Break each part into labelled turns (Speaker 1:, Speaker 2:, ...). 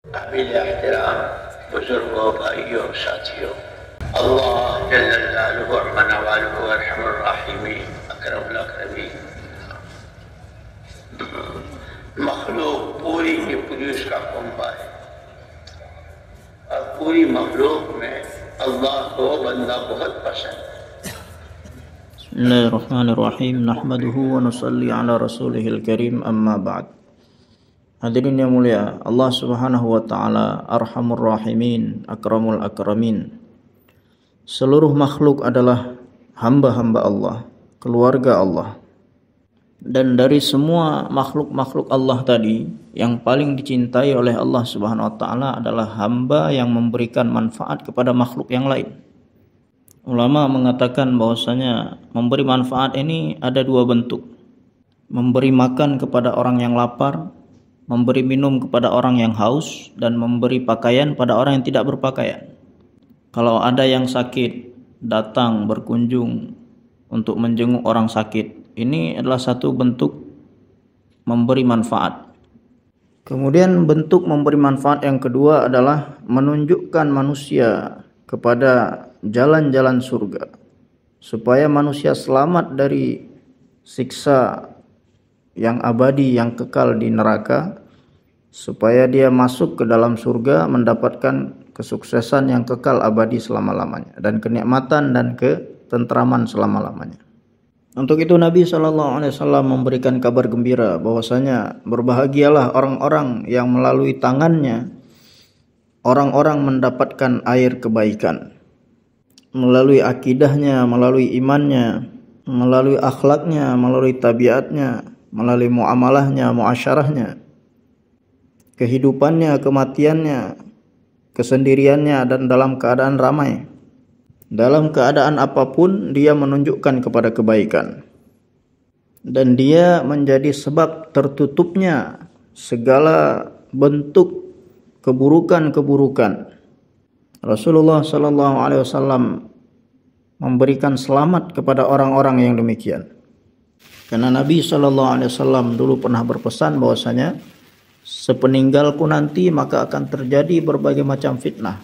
Speaker 1: काबिल एहतराम बुजुर्गों भाइयों साथियों, अल्लाह जल्ल जलालुहु व मनवालुहु अरहमुर राहिमीन अकरमुल अकरमीन मखलूक पूरी की पूरी उसका कुंबा है और पूरी मखलूक में अल्लाह को बंदा बहुत पसंद है।
Speaker 2: Bismillahirrahmanirrahim. Nahmaduhu wa nusalli ala rasulihil karim, amma ba'd. Hadirin yang mulia, Allah Subhanahu wa taala Arhamur Rahimin, Akramul Akramin. Seluruh makhluk adalah hamba-hamba Allah, keluarga Allah. Dan dari semua makhluk-makhluk Allah tadi, yang paling dicintai oleh Allah Subhanahu wa taala adalah hamba yang memberikan manfaat kepada makhluk yang lain. Ulama mengatakan bahwasanya memberi manfaat ini ada dua bentuk. Memberi makan kepada orang yang lapar, memberi minum kepada orang yang haus, dan memberi pakaian pada orang yang tidak berpakaian. Kalau ada yang sakit, datang berkunjung untuk menjenguk orang sakit, ini adalah satu bentuk memberi manfaat. Kemudian bentuk memberi manfaat yang kedua adalah menunjukkan manusia kepada jalan-jalan surga, supaya manusia selamat dari siksa yang abadi, yang kekal di neraka, supaya dia masuk ke dalam surga mendapatkan kesuksesan yang kekal abadi selama-lamanya dan kenikmatan dan ketentraman selama-lamanya. Untuk itu Nabi SAW memberikan kabar gembira bahwasanya berbahagialah orang-orang yang melalui tangannya orang-orang mendapatkan air kebaikan, melalui akidahnya, melalui imannya, melalui akhlaknya, melalui tabiatnya, melalui muamalahnya, muasyarahnya, kehidupannya, kematiannya, kesendiriannya, dan dalam keadaan ramai. Dalam keadaan apapun dia menunjukkan kepada kebaikan, dan dia menjadi sebab tertutupnya segala bentuk keburukan-keburukan. Rasulullah SAW memberikan selamat kepada orang-orang yang demikian. Karena Nabi SAW dulu pernah berpesan bahwasanya sepeninggalku nanti maka akan terjadi berbagai macam fitnah.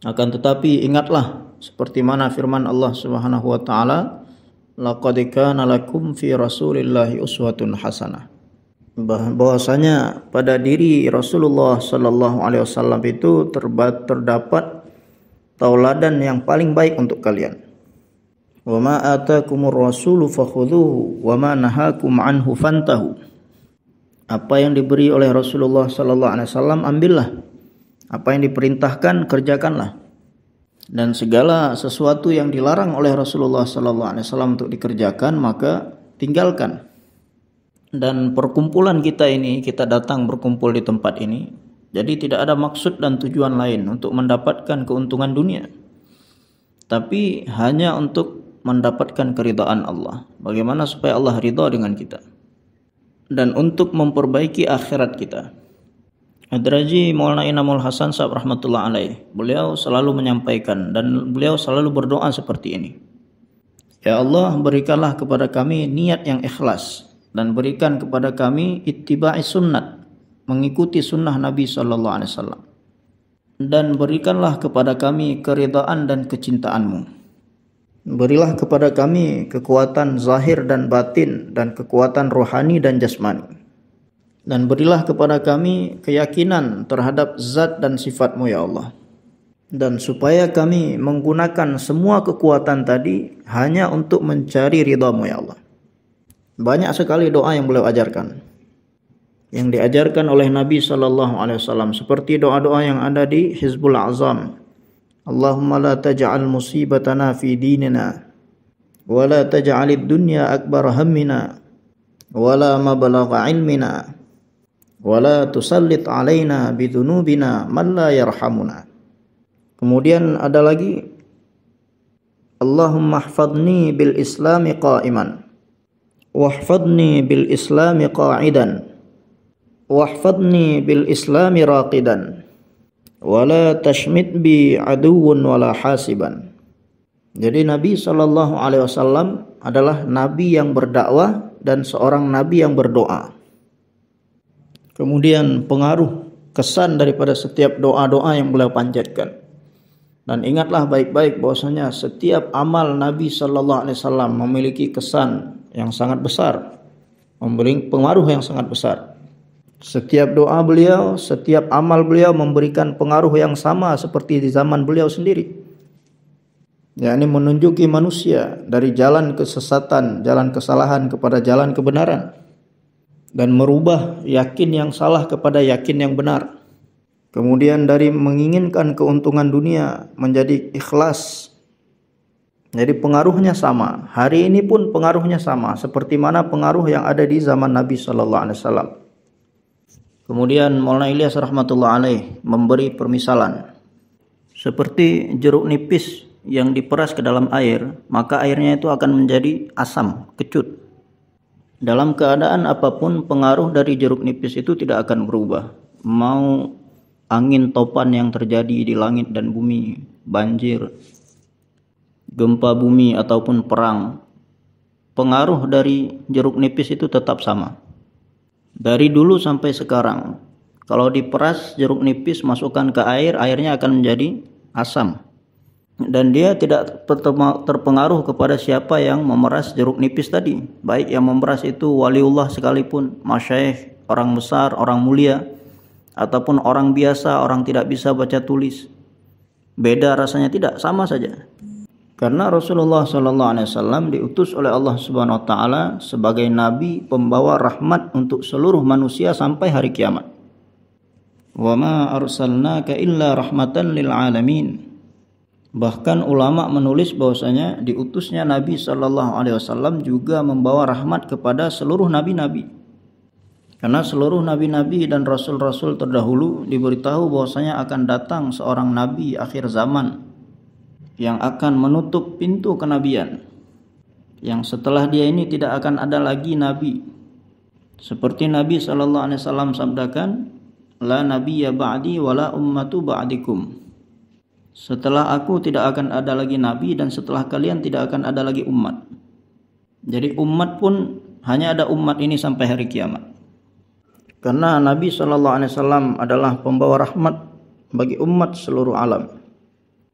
Speaker 2: Akan tetapi ingatlah seperti mana firman Allah Subhanahu wa taala, laqad kana lakum fi Rasulillahi uswatun hasanah. Bahwasanya pada diri Rasulullah SAW itu terdapat tauladan yang paling baik untuk kalian. Wa ma atakumur rasulu fakhudhuhu wa ma nahakum anhu fantahu. Apa yang diberi oleh Rasulullah SAW ambillah, apa yang diperintahkan kerjakanlah, dan segala sesuatu yang dilarang oleh Rasulullah SAW untuk dikerjakan maka tinggalkan. Dan perkumpulan kita ini, kita datang berkumpul di tempat ini, jadi tidak ada maksud dan tujuan lain untuk mendapatkan keuntungan dunia, tapi hanya untuk mendapatkan keridhaan Allah. Bagaimana supaya Allah ridha dengan kita, dan untuk memperbaiki akhirat kita. Hadraji Maulana Inamul Hasan Sahab rahmatullah alaih, beliau selalu menyampaikan dan beliau selalu berdoa seperti ini. Ya Allah, berikanlah kepada kami niat yang ikhlas, dan berikan kepada kami ittiba'i sunnat, mengikuti sunnah Nabi SAW, dan berikanlah kepada kami keridhaan dan kecintaan-Mu. Berilah kepada kami kekuatan zahir dan batin, dan kekuatan rohani dan jasmani, dan berilah kepada kami keyakinan terhadap zat dan sifat-Mu ya Allah, dan supaya kami menggunakan semua kekuatan tadi hanya untuk mencari ridha-Mu ya Allah. Banyak sekali doa yang beliau ajarkan, yang diajarkan oleh Nabi SAW, seperti doa-doa yang ada di Hizbul Azam. Allahumma la taj'al musibatana fi dinina, wa la taj'alid dunya akbar hammina, wa la mabalagha ilmina, wa la tusallit alaina bidhunubina man la yarhamuna. Kemudian ada lagi, Allahumma hfadni bil islami qa'iman, wahfadni bil islami qa'idan, wahfadni bil islami raqidan, wala tashmit bi aduwwun wala hasiban. Jadi Nabi SAW adalah Nabi yang berdakwah dan seorang Nabi yang berdoa. Kemudian pengaruh kesan daripada setiap doa-doa yang beliau panjatkan. Dan ingatlah baik-baik bahwasanya setiap amal Nabi sallallahu alaihi wasallam memiliki kesan yang sangat besar, memberi pengaruh yang sangat besar. Setiap doa beliau, setiap amal beliau memberikan pengaruh yang sama seperti di zaman beliau sendiri, yakni menunjuki manusia dari jalan kesesatan, jalan kesalahan kepada jalan kebenaran, dan merubah yakin yang salah kepada yakin yang benar. Kemudian dari menginginkan keuntungan dunia menjadi ikhlas. Jadi pengaruhnya sama. Hari ini pun pengaruhnya sama seperti mana pengaruh yang ada di zaman Nabi sallallahu alaihi wasallam. Kemudian Maulana Ilyas rahmatullah alaih memberi permisalan. Seperti jeruk nipis yang diperas ke dalam air, maka airnya itu akan menjadi asam, kecut. Dalam keadaan apapun, pengaruh dari jeruk nipis itu tidak akan berubah. Mau angin topan yang terjadi di langit dan bumi, banjir, gempa bumi ataupun perang, pengaruh dari jeruk nipis itu tetap sama. Dari dulu sampai sekarang, kalau diperas jeruk nipis masukkan ke air, airnya akan menjadi asam. Dan dia tidak terpengaruh kepada siapa yang memeras jeruk nipis tadi. Baik yang memeras itu waliullah sekalipun, masyayikh, orang besar, orang mulia, ataupun orang biasa, orang tidak bisa baca tulis. Beda rasanya tidak, sama saja. Karena Rasulullah SAW diutus oleh Allah Subhanahu Wa Taala sebagai nabi pembawa rahmat untuk seluruh manusia sampai hari kiamat. Wa ma arsalnaka illa rahmatan lil alamin. Bahkan ulama menulis bahwasanya diutusnya Nabi SAW juga membawa rahmat kepada seluruh nabi-nabi. Karena seluruh nabi-nabi dan rasul-rasul terdahulu diberitahu bahwasanya akan datang seorang nabi akhir zaman yang akan menutup pintu kenabian, yang setelah dia ini tidak akan ada lagi nabi. Seperti Nabi SAW sabdakan, la nabiyya ba'di wala ummatu ba'dikum. Setelah aku tidak akan ada lagi nabi dan setelah kalian tidak akan ada lagi umat. Jadi umat pun hanya ada umat ini sampai hari kiamat. Karena Nabi SAW adalah pembawa rahmat bagi umat seluruh alam.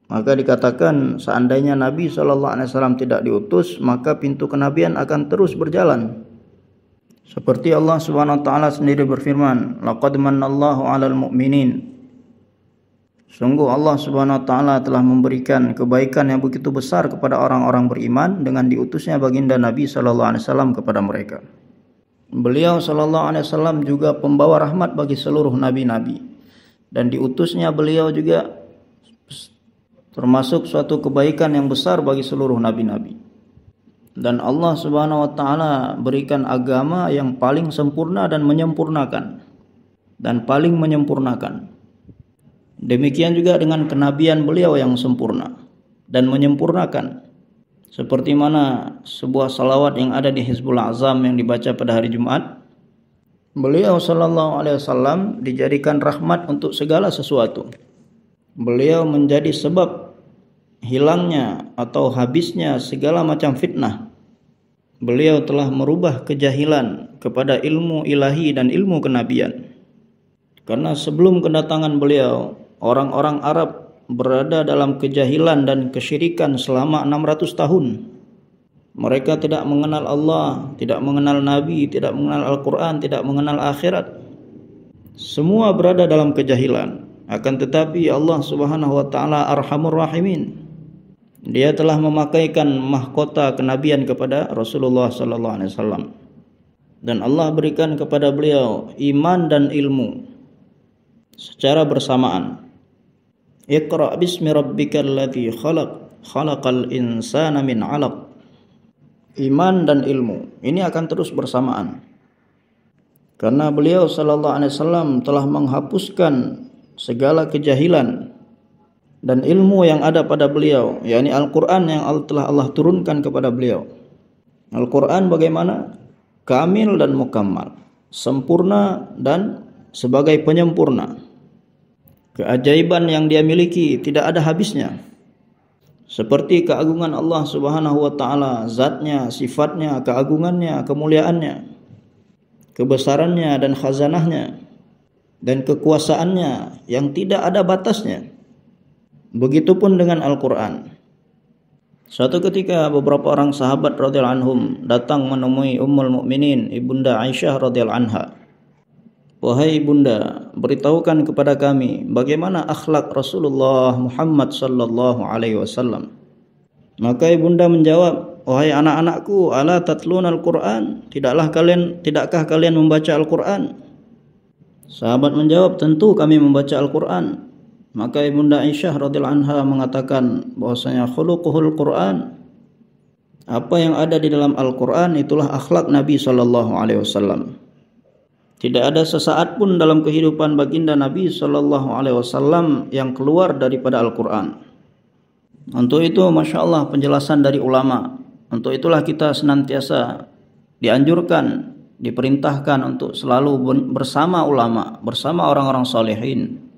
Speaker 2: Maka dikatakan seandainya Nabi SAW tidak diutus, maka pintu kenabian akan terus berjalan. Seperti Allah Subhanahu Wa Taala sendiri berfirman, laqad mannallahu 'alal mu'minin. Sungguh Allah Subhanahu Wa Taala telah memberikan kebaikan yang begitu besar kepada orang-orang beriman dengan diutusnya baginda Nabi SAW kepada mereka. Beliau SAW juga pembawa rahmat bagi seluruh nabi-nabi, dan diutusnya beliau juga termasuk suatu kebaikan yang besar bagi seluruh nabi-nabi. Dan Allah Subhanahu Wa Taala berikan agama yang paling sempurna dan menyempurnakan, dan paling menyempurnakan. Demikian juga dengan kenabian beliau yang sempurna dan menyempurnakan. Seperti mana sebuah salawat yang ada di Hizbul Azam yang dibaca pada hari Jumat, beliau SAW dijadikan rahmat untuk segala sesuatu. Beliau menjadi sebab hilangnya atau habisnya segala macam fitnah. Beliau telah merubah kejahilan kepada ilmu ilahi dan ilmu kenabian. Karena sebelum kedatangan beliau, orang-orang Arab berada dalam kejahilan dan kesyirikan selama 600 tahun. Mereka tidak mengenal Allah, tidak mengenal Nabi, tidak mengenal Al-Quran, tidak mengenal akhirat. Semua berada dalam kejahilan. Akan tetapi Allah Subhanahu Wa Taala Arhamur Rahimin. Dia telah memakaikan mahkota kenabian kepada Rasulullah SAW. Dan Allah berikan kepada beliau iman dan ilmu secara bersamaan. Iqra bismi rabbikal ladzi khalaq, khalaqal insana min 'alaq. Iman dan ilmu ini akan terus bersamaan. Karena beliau SAW telah menghapuskan segala kejahilan dan ilmu yang ada pada beliau, yakni Al-Quran yang telah Allah turunkan kepada beliau. Al-Quran bagaimana? Kamil dan mukammal, sempurna dan sebagai penyempurna. Keajaiban yang dia miliki tidak ada habisnya. Seperti keagungan Allah Subhanahu Wa Taala, zatnya, sifatnya, keagungannya, kemuliaannya, kebesarannya dan khazanahnya. dan kekuasaannya yang tidak ada batasnya. Begitupun dengan Al-Quran. Suatu ketika beberapa orang sahabat radhiyallahu anhum datang menemui Ummul Mukminin Ibunda Aisyah radhiyallahu anha. "Wahai Ibunda, beritahukan kepada kami bagaimana akhlak Rasulullah Muhammad sallallahu alaihi wasallam." Maka Ibunda menjawab, "Wahai anak-anakku, ala tatlunal Qur'an? Tidakkah kalian membaca Al-Qur'an?" Sahabat menjawab, "Tentu kami membaca Al-Qur'an." Maka Ibunda Aisyah radhiyallahu anha mengatakan bahwasanya khuluquhul Qur'an, apa yang ada di dalam Al-Qur'an itulah akhlak Nabi sallallahu alaihi wasallam. Tidak ada sesaat pun dalam kehidupan baginda Nabi sallallahu alaihi wasallam yang keluar daripada Al-Qur'an. Untuk itu, Masya Allah, penjelasan dari ulama. Untuk itulah kita senantiasa dianjurkan, diperintahkan untuk selalu bersama ulama, bersama orang-orang salihin.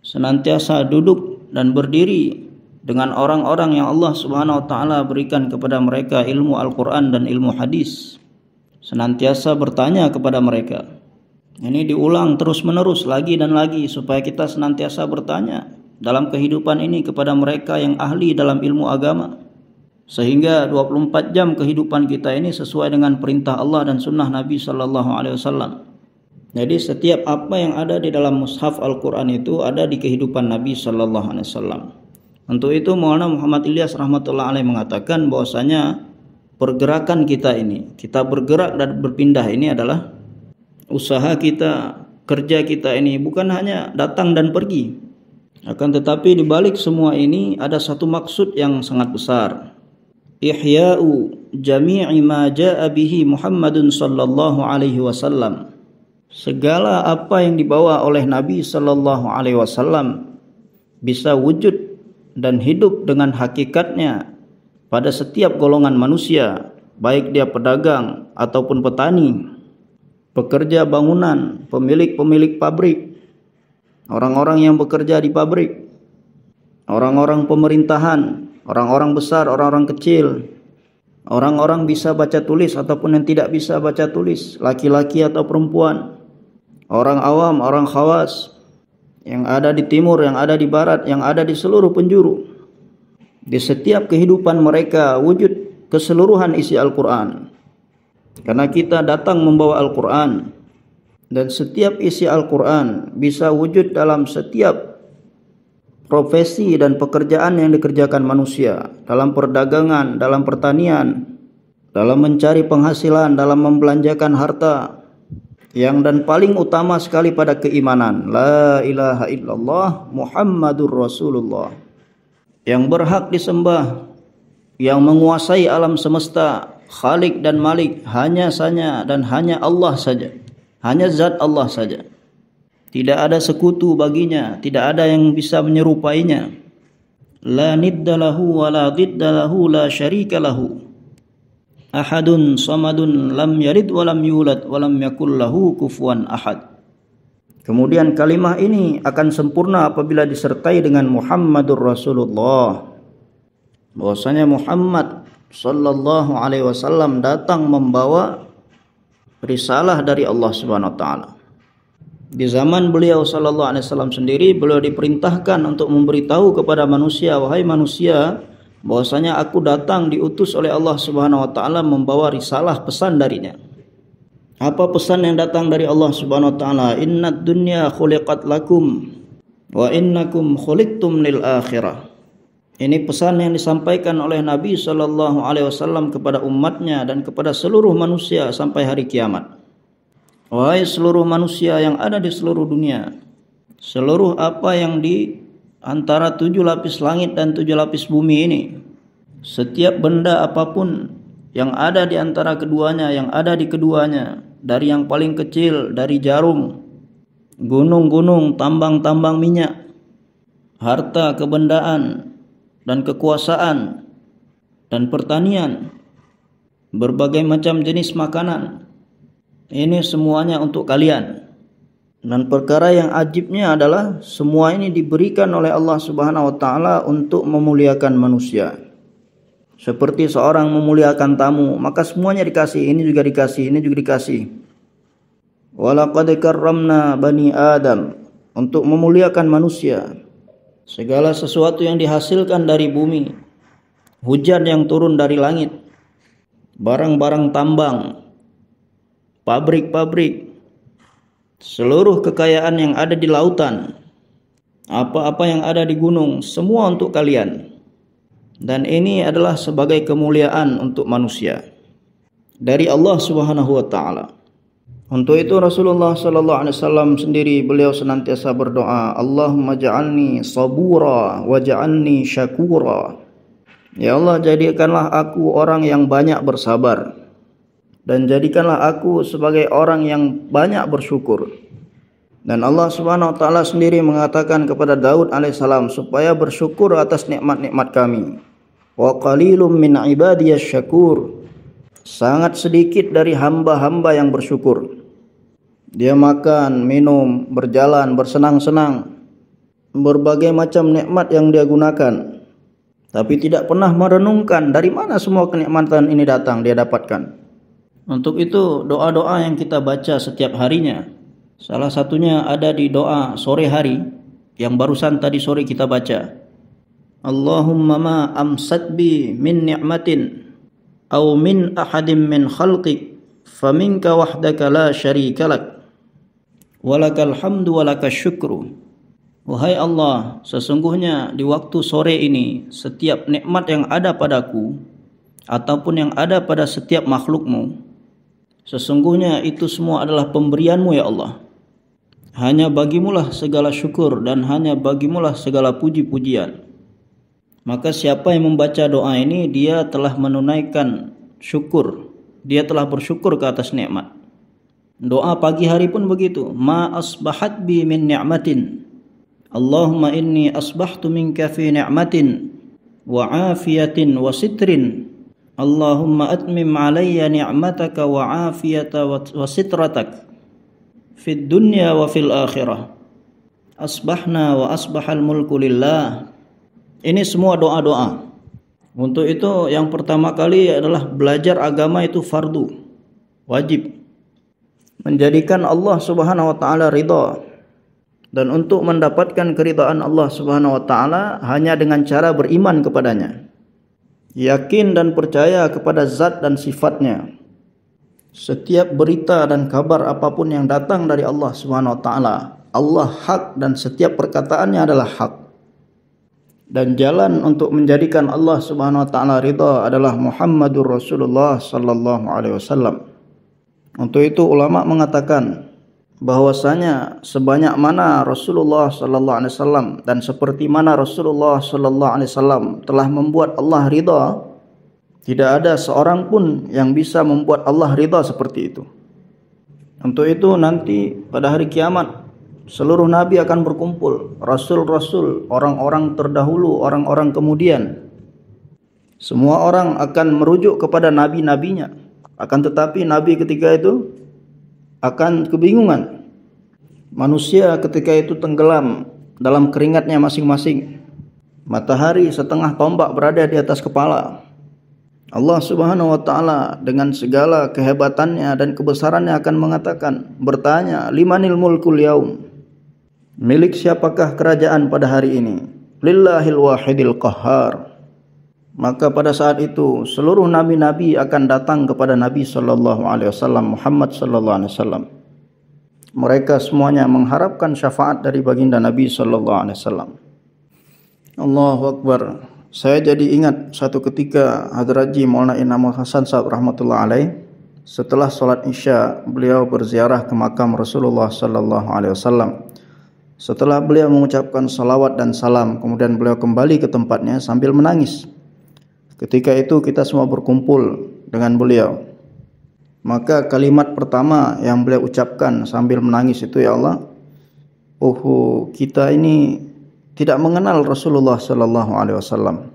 Speaker 2: Senantiasa duduk dan berdiri dengan orang-orang yang Allah Subhanahu wa taala berikan kepada mereka ilmu Al-Qur'an dan ilmu hadis. Senantiasa bertanya kepada mereka. Ini diulang terus-menerus lagi dan lagi supaya kita senantiasa bertanya dalam kehidupan ini kepada mereka yang ahli dalam ilmu agama. Sehingga 24 jam kehidupan kita ini sesuai dengan perintah Allah dan sunnah Nabi sallallahu alaihi wasallam. Jadi setiap apa yang ada di dalam mushaf Al-Quran itu ada di kehidupan Nabi sallallahu alaihi wasallam. Untuk itu Maulana Muhammad Ilyas rahmatullah alaih mengatakan bahwasanya pergerakan kita ini, kita bergerak dan berpindah ini adalah usaha kita, kerja kita ini bukan hanya datang dan pergi. Akan tetapi di balik semua ini ada satu maksud yang sangat besar. Ihya'u jami'i ma ja'a bihi Muhammadun sallallahu alaihi wasallam. Segala apa yang dibawa oleh Nabi sallallahu alaihi wasallam bisa wujud dan hidup dengan hakikatnya pada setiap golongan manusia, baik dia pedagang ataupun petani, pekerja bangunan, pemilik pabrik, orang-orang yang bekerja di pabrik, orang-orang pemerintahan, orang-orang besar, orang-orang kecil, orang-orang bisa baca tulis ataupun yang tidak bisa baca tulis, laki-laki atau perempuan, orang awam, orang khawas, yang ada di timur, yang ada di barat, yang ada di seluruh penjuru. Di setiap kehidupan mereka wujud keseluruhan isi Al-Quran. Karena kita datang membawa Al-Quran. Dan setiap isi Al-Quran bisa wujud dalam setiap profesi dan pekerjaan yang dikerjakan manusia. Dalam perdagangan, dalam pertanian, dalam mencari penghasilan, dalam membelanjakan harta. Dan paling utama sekali pada keimanan. La ilaha illallah Muhammadur Rasulullah. Yang berhak disembah, yang menguasai alam semesta, Khalik dan Malik, hanya Allah saja. Hanya zat Allah saja. Tidak ada sekutu baginya, tidak ada yang bisa menyerupainya. La nidda lahu wa la didda lahu la syarika lahu. Ahadun samadun lam yalid wa lam yulad wa lam yakul lahu kufuwan ahad. Kemudian kalimah ini akan sempurna apabila disertai dengan Muhammadur Rasulullah. Bahwasanya Muhammad sallallahu alaihi wasallam datang membawa risalah dari Allah Subhanahu wa taala. Di zaman beliau sallallahu alaihi wasallam sendiri, beliau diperintahkan untuk memberitahu kepada manusia, wahai manusia, bahwasanya aku datang diutus oleh Allah Subhanahu wa taala membawa risalah, pesan darinya. Apa pesan yang datang dari Allah Subhanahu wa taala? Innad dunya khuliqat lakum wa innakum khuliqtum lil akhirah. Ini pesan yang disampaikan oleh Nabi sallallahu alaihi wasallam kepada umatnya dan kepada seluruh manusia sampai hari kiamat. Wahai seluruh manusia yang ada di seluruh dunia, seluruh apa yang di antara 7 lapis langit dan 7 lapis bumi ini, setiap benda apapun yang ada di antara keduanya, yang ada di keduanya, dari yang paling kecil, dari jarum, gunung-gunung, tambang-tambang minyak, harta, kebendaan, dan kekuasaan, dan pertanian, berbagai macam jenis makanan, ini semuanya untuk kalian. Dan perkara yang ajibnya adalah semua ini diberikan oleh Allah Subhanahu wa taala untuk memuliakan manusia. Seperti seorang memuliakan tamu, maka semuanya dikasih, ini juga dikasih, ini juga dikasih. Walaqad karramna bani Adam, untuk memuliakan manusia. Segala sesuatu yang dihasilkan dari bumi, hujan yang turun dari langit, barang-barang tambang, pabrik-pabrik, seluruh kekayaan yang ada di lautan, apa-apa yang ada di gunung, semua untuk kalian. Dan ini adalah sebagai kemuliaan untuk manusia dari Allah Subhanahu wa taala. Untuk itu Rasulullah sallallahu alaihi wasallam sendiri beliau senantiasa berdoa, Allahumma ja'alni sabura wa ja'alni syakura. Ya Allah, jadikanlah aku orang yang banyak bersabar dan jadikanlah aku sebagai orang yang banyak bersyukur. Dan Allah Subhanahu wa taala sendiri mengatakan kepada Daud alaihissalam supaya bersyukur atas nikmat-nikmat kami. Wa qalilum min ibadiyasy syakur. Sangat sedikit dari hamba-hamba yang bersyukur. Dia makan, minum, berjalan, bersenang-senang, berbagai macam nikmat yang dia gunakan, tapi tidak pernah merenungkan dari mana semua kenikmatan ini datang, dia dapatkan. Untuk itu doa-doa yang kita baca setiap harinya, salah satunya ada di doa sore hari yang barusan tadi sore kita baca. Allahumma ma amsat bi min ni'matin aw min ahadim min khalqik faminka wahdaka la syarika lak walakal hamdu walakas syukru. Wahai Allah, sesungguhnya di waktu sore ini setiap nikmat yang ada padaku ataupun yang ada pada setiap makhlukmu, sesungguhnya itu semua adalah pemberianmu ya Allah. Hanya bagimulah segala syukur dan hanya bagimulah segala puji-pujian. Maka siapa yang membaca doa ini, dia telah menunaikan syukur, dia telah bersyukur ke atas nikmat. Doa pagi hari pun begitu. Ma asbahat bi min ni'matin. Allahumma inni asbahtu minka fi ni'matin wa afiyatin wa sitrin. Allahumma atmim alayya ni'mataka wa afiyata wa sitratak fid dunya wa fil akhirah. Asbahna wa asbahal mulku lillah. Ini semua doa-doa. Untuk itu yang pertama kali adalah belajar agama itu fardu, wajib. Menjadikan Allah Subhanahu wa taala ridha. Dan untuk mendapatkan keridhaan Allah Subhanahu wa taala hanya dengan cara beriman kepadanya. Yakin dan percaya kepada zat dan sifatnya. Setiap berita dan kabar apapun yang datang dari Allah Subhanahu wa taala, Allah hak dan setiap perkataannya adalah hak. Dan jalan untuk menjadikan Allah Subhanahu wa taala ridha adalah Muhammadur Rasulullah sallallahu alaihi wasallam. Untuk itu ulama mengatakan bahwasanya sebanyak mana Rasulullah sallallahu alaihi wasallam dan seperti mana Rasulullah sallallahu alaihi wasallam telah membuat Allah ridha, tidak ada seorang pun yang bisa membuat Allah ridha seperti itu. Untuk itu nanti pada hari kiamat seluruh nabi akan berkumpul, rasul-rasul, orang-orang terdahulu, orang-orang kemudian. Semua orang akan merujuk kepada nabi-nabinya. Akan tetapi nabi ketika itu akan kebingungan. Manusia ketika itu tenggelam dalam keringatnya masing-masing. Matahari setengah tombak berada di atas kepala. Allah Subhanahu wa taala dengan segala kehebatannya dan kebesarannya akan mengatakan, bertanya, limanil mulkul yaum? Milik siapakah kerajaan pada hari ini? Lillahil wahidil qahhar. Maka pada saat itu seluruh nabi-nabi akan datang kepada Nabi sallallahu alaihi wasallam, Muhammad sallallahu alaihi wasallam. Mereka semuanya mengharapkan syafaat dari baginda Nabi sallallahu alaihi wasallam. Allahu akbar. Saya jadi ingat satu ketika Hadrat Haji Maulana Inamul Hasan Sahab rahmatullah alaih, setelah salat Isya beliau berziarah ke makam Rasulullah sallallahu alaihi wasallam. Setelah beliau mengucapkan salawat dan salam, kemudian beliau kembali ke tempatnya sambil menangis. Ketika itu kita semua berkumpul dengan beliau. Maka kalimat pertama yang beliau ucapkan sambil menangis itu, ya Allah, kita ini tidak mengenal Rasulullah sallallahu alaihi wasallam.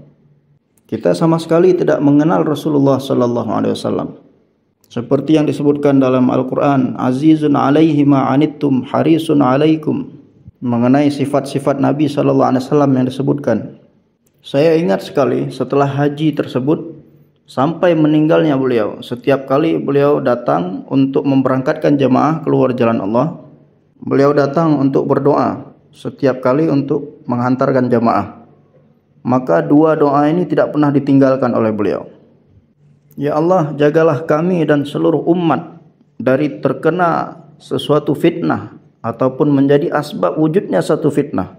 Speaker 2: Kita sama sekali tidak mengenal Rasulullah sallallahu alaihi wasallam. Seperti yang disebutkan dalam Al-Qur'an, azizun alaihi ma anittum harisun alaikum, mengenai sifat-sifat Nabi sallallahu alaihi wasallam yang disebutkan. Saya ingat sekali setelah haji tersebut, sampai meninggalnya beliau. Setiap kali beliau datang untuk memberangkatkan jemaah keluar jalan Allah, beliau datang untuk berdoa setiap kali untuk menghantarkan jemaah. Maka dua doa ini tidak pernah ditinggalkan oleh beliau. Ya Allah, jagalah kami dan seluruh umat dari terkena sesuatu fitnah ataupun menjadi asbab wujudnya satu fitnah.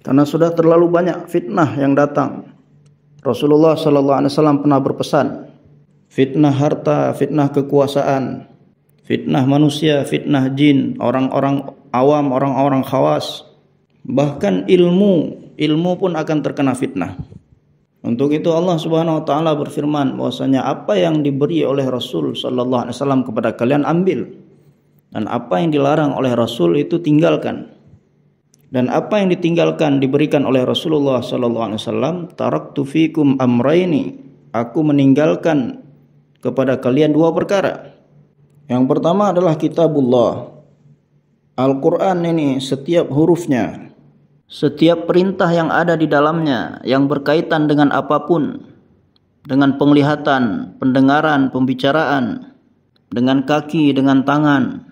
Speaker 2: Karena sudah terlalu banyak fitnah yang datang. Rasulullah SAW pernah berpesan, fitnah harta, fitnah kekuasaan, fitnah manusia, fitnah jin, orang-orang awam, orang-orang khawas, bahkan ilmu pun akan terkena fitnah. Untuk itu Allah Subhanahu wa taala berfirman bahwasanya apa yang diberi oleh Rasul sallallahu alaihi wasallam kepada kalian ambil, dan apa yang dilarang oleh Rasul itu tinggalkan. Dan apa yang ditinggalkan diberikan oleh Rasulullah sallallahu alaihi wasallam, taraktu fikum amraini, aku meninggalkan kepada kalian dua perkara. Yang pertama adalah kitabullah. Al-Qur'an ini setiap hurufnya, setiap perintah yang ada di dalamnya yang berkaitan dengan apapun, dengan penglihatan, pendengaran, pembicaraan, dengan kaki, dengan tangan,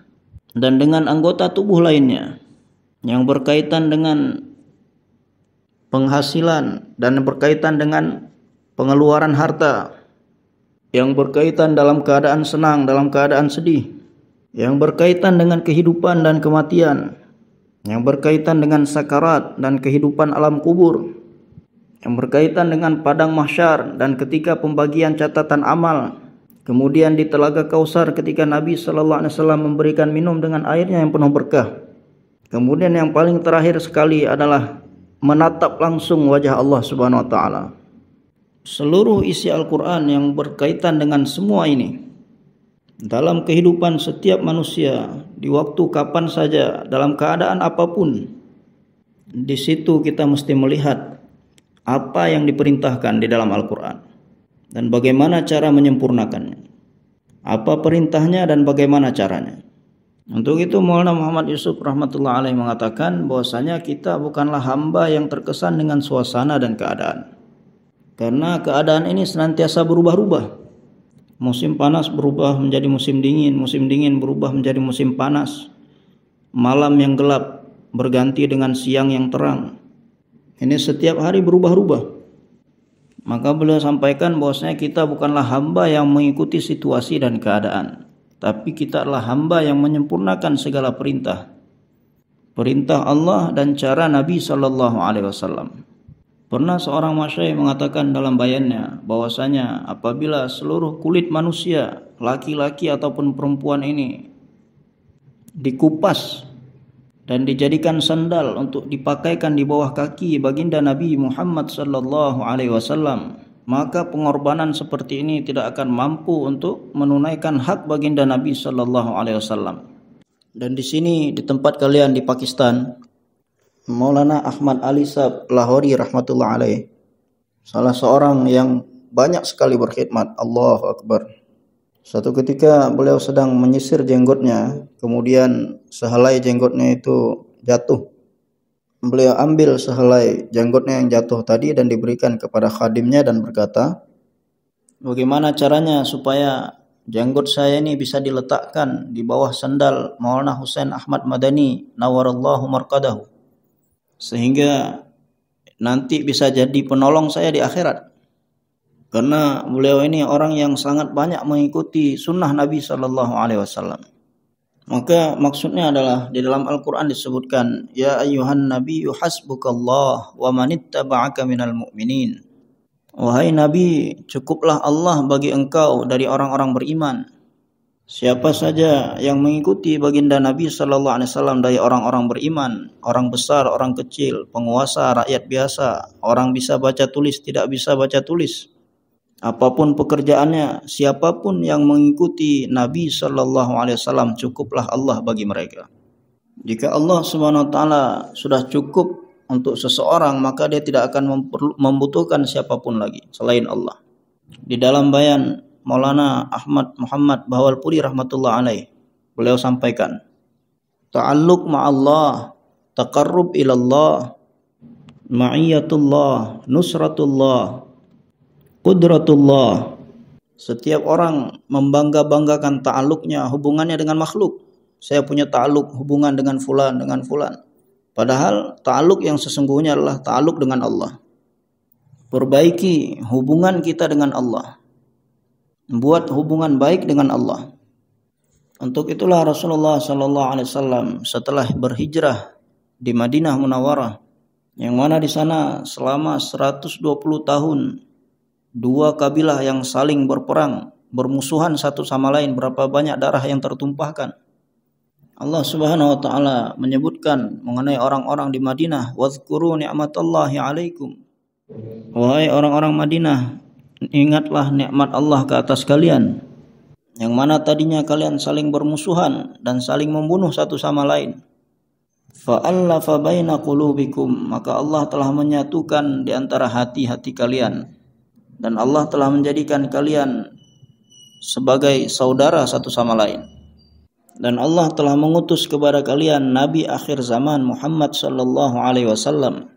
Speaker 2: dan dengan anggota tubuh lainnya, yang berkaitan dengan penghasilan dan berkaitan dengan pengeluaran harta, yang berkaitan dalam keadaan senang, dalam keadaan sedih, yang berkaitan dengan kehidupan dan kematian, yang berkaitan dengan sakarat dan kehidupan alam kubur, yang berkaitan dengan padang mahsyar dan ketika pembagian catatan amal, kemudian di Telaga Kausar ketika Nabi sallallahu alaihi wasallam memberikan minum dengan airnya yang penuh berkah. Kemudian yang paling terakhir sekali adalah menatap langsung wajah Allah Subhanahu wa taala. Seluruh isi Al-Qur'an yang berkaitan dengan semua ini dalam kehidupan setiap manusia di waktu kapan saja, dalam keadaan apapun, di situ kita mesti melihat apa yang diperintahkan di dalam Al-Qur'an dan bagaimana cara menyempurnakannya. Apa perintahnya dan bagaimana caranya. Untuk itu Maulana Muhammad Yusuf rahmatullah alaih mengatakan bahwasanya kita bukanlah hamba yang terkesan dengan suasana dan keadaan. Karena keadaan ini senantiasa berubah-ubah. Musim panas berubah menjadi musim dingin berubah menjadi musim panas. Malam yang gelap berganti dengan siang yang terang. Ini setiap hari berubah-ubah. Maka beliau sampaikan bahwasanya kita bukanlah hamba yang mengikuti situasi dan keadaan, tapi kita adalah hamba yang menyempurnakan segala perintah Allah dan cara Nabi sallallahu alaihi wasallam. Pernah seorang masyayikh mengatakan dalam bayannya bahwasanya apabila seluruh kulit manusia, laki-laki ataupun perempuan ini dikupas dan dijadikan sandal untuk dipakaikan di bawah kaki baginda Nabi Muhammad sallallahu alaihi wasallam, maka pengorbanan seperti ini tidak akan mampu untuk menunaikan hak baginda Nabi sallallahu alaihi wasallam. Dan di sini di tempat kalian di Pakistan, Maulana Ahmad Ali Sab Lahori rahmatullah alaih, salah seorang yang banyak sekali berkhidmat, Allahu Akbar. Suatu ketika beliau sedang menyisir jenggotnya, kemudian sehelai jenggotnya itu jatuh. Beliau ambil sehelai jenggotnya yang jatuh tadi dan diberikan kepada khadimnya dan berkata, bagaimana caranya supaya jenggot saya ini bisa diletakkan di bawah sandal Maulana Husain Ahmad Madani nawarallahu marqadahu, sehingga nanti bisa jadi penolong saya di akhirat. Karena beliau ini orang yang sangat banyak mengikuti sunnah Nabi sallallahu alaihi wasallam. Maka maksudnya adalah di dalam Al-Quran disebutkan, ya ayyuhan nabiyyu hasbukallah wa manittaba'aka minal mu'minin. Wahai Nabi, cukuplah Allah bagi engkau dari orang-orang beriman. Siapa saja yang mengikuti baginda Nabi sallallahu alaihi wasallam dari orang-orang beriman, orang besar, orang kecil, penguasa, rakyat biasa, orang bisa baca tulis, tidak bisa baca tulis, apapun pekerjaannya, siapapun yang mengikuti Nabi sallallahu alaihi wasallam, cukuplah Allah bagi mereka. Jika Allah Subhanahu wa taala sudah cukup untuk seseorang, maka dia tidak akan membutuhkan siapapun lagi selain Allah. Di dalam bayan Maulana Ahmad Muhammad Bahawalpuri rahmatullah alaih, beliau sampaikan, ta'alluq ma'allah, taqarrub ilallah, ma'iyatullah, nusratullah, Qudratullah. Setiap orang membangga-banggakan ta'aluknya, hubungannya dengan makhluk. Saya punya ta'aluk hubungan dengan fulan, dengan fulan. Padahal ta'aluk yang sesungguhnya adalah ta'aluk dengan Allah. Perbaiki hubungan kita dengan Allah. Buat hubungan baik dengan Allah. Untuk itulah Rasulullah SAW setelah berhijrah di Madinah Munawwarah, yang mana di sana selama 120 tahun dua kabilah yang saling berperang, bermusuhan satu sama lain, berapa banyak darah yang tertumpahkan. Allah Subhanahu wa taala menyebutkan mengenai orang-orang di Madinah, "Wadhkuru ni'matallahi 'alaikum." Wahai orang-orang Madinah, ingatlah nikmat Allah ke atas kalian, yang mana tadinya kalian saling bermusuhan dan saling membunuh satu sama lain. Fa'allafa baina qulubikum, maka Allah telah menyatukan di antara hati-hati kalian, dan Allah telah menjadikan kalian sebagai saudara satu sama lain. Dan Allah telah mengutus kepada kalian Nabi akhir zaman Muhammad sallallahu alaihi wasallam,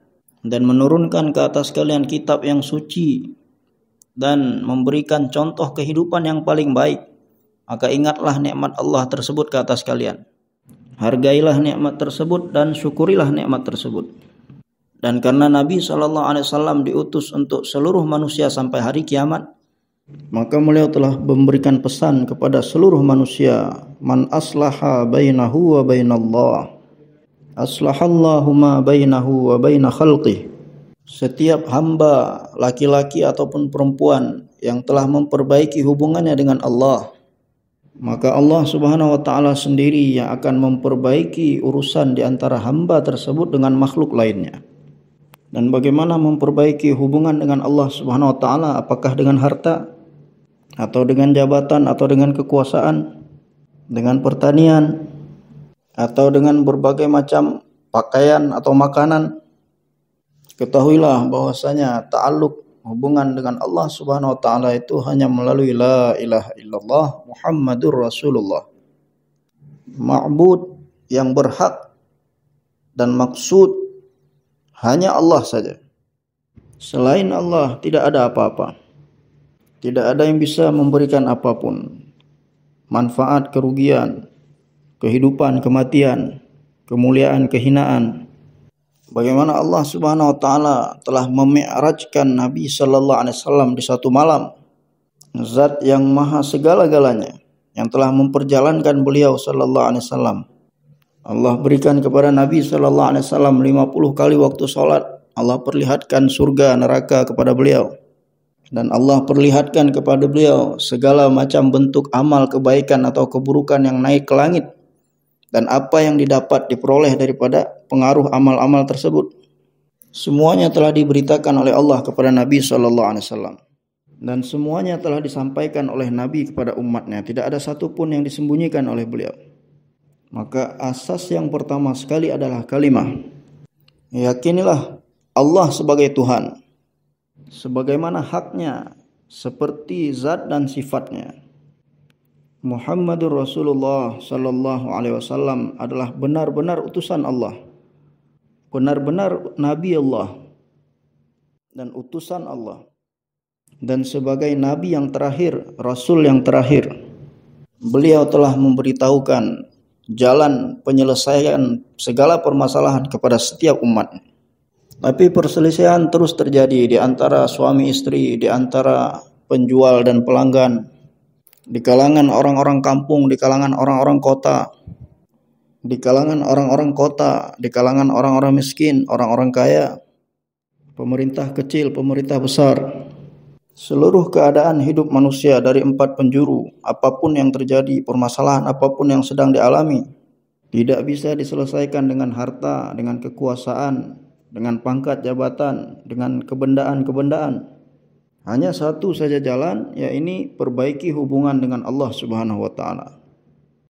Speaker 2: dan menurunkan ke atas kalian kitab yang suci dan memberikan contoh kehidupan yang paling baik. Maka ingatlah nikmat Allah tersebut ke atas kalian. Hargailah nikmat tersebut dan syukurilah nikmat tersebut. Dan karena Nabi SAW diutus untuk seluruh manusia sampai hari kiamat, maka beliau telah memberikan pesan kepada seluruh manusia, man aslaha bainahu wa bainallah, aslahallahu ma bainahu wa baina khalqih. Setiap hamba laki-laki ataupun perempuan yang telah memperbaiki hubungannya dengan Allah, maka Allah Subhanahu wa taala sendiri yang akan memperbaiki urusan di antara hamba tersebut dengan makhluk lainnya. Dan bagaimana memperbaiki hubungan dengan Allah Subhanahu wa taala? Apakah dengan harta, atau dengan jabatan, atau dengan kekuasaan, dengan pertanian, atau dengan berbagai macam pakaian atau makanan? Ketahuilah bahwasanya ta'alluq hubungan dengan Allah Subhanahu wa taala itu hanya melalui la ilaha illallah Muhammadur Rasulullah. Ma'bud yang berhak dan maksud hanya Allah saja. Selain Allah tidak ada apa-apa. Tidak ada yang bisa memberikan apapun. Manfaat, kerugian, kehidupan, kematian, kemuliaan, kehinaan. Bagaimana Allah Subhanahu wa taala telah memi'rajkan Nabi sallallahu alaihi wasallam di satu malam. Zat yang maha segala-galanya yang telah memperjalankan beliau sallallahu alaihi wasallam. Allah berikan kepada Nabi sallallahu alaihi wasallam 50 kali waktu salat. Allah perlihatkan surga neraka kepada beliau. Dan Allah perlihatkan kepada beliau segala macam bentuk amal kebaikan atau keburukan yang naik ke langit, dan apa yang didapat diperoleh daripada pengaruh amal-amal tersebut. Semuanya telah diberitakan oleh Allah kepada Nabi SAW. Dan semuanya telah disampaikan oleh Nabi kepada umatnya. Tidak ada satupun yang disembunyikan oleh beliau. Maka asas yang pertama sekali adalah kalimah. Yakinilah Allah sebagai Tuhan, sebagaimana haknya, seperti zat dan sifatnya. Muhammadur Rasulullah sallallahu alaihi wasallam adalah benar-benar utusan Allah, benar-benar nabi Allah dan utusan Allah, dan sebagai nabi yang terakhir, rasul yang terakhir, beliau telah memberitahukan jalan penyelesaian segala permasalahan kepada setiap umat. Tapi perselisihan terus terjadi di antara suami istri, di antara penjual dan pelanggan, di kalangan orang-orang kampung, di kalangan orang-orang kota, di kalangan orang-orang kota, di kalangan orang-orang miskin, orang-orang kaya, pemerintah kecil, pemerintah besar. Seluruh keadaan hidup manusia dari 4 penjuru, apapun yang terjadi, permasalahan apapun yang sedang dialami, tidak bisa diselesaikan dengan harta, dengan kekuasaan, dengan pangkat jabatan, dengan kebendaan-kebendaan. Hanya satu saja jalan, yaitu perbaiki hubungan dengan Allah Subhanahu wa taala.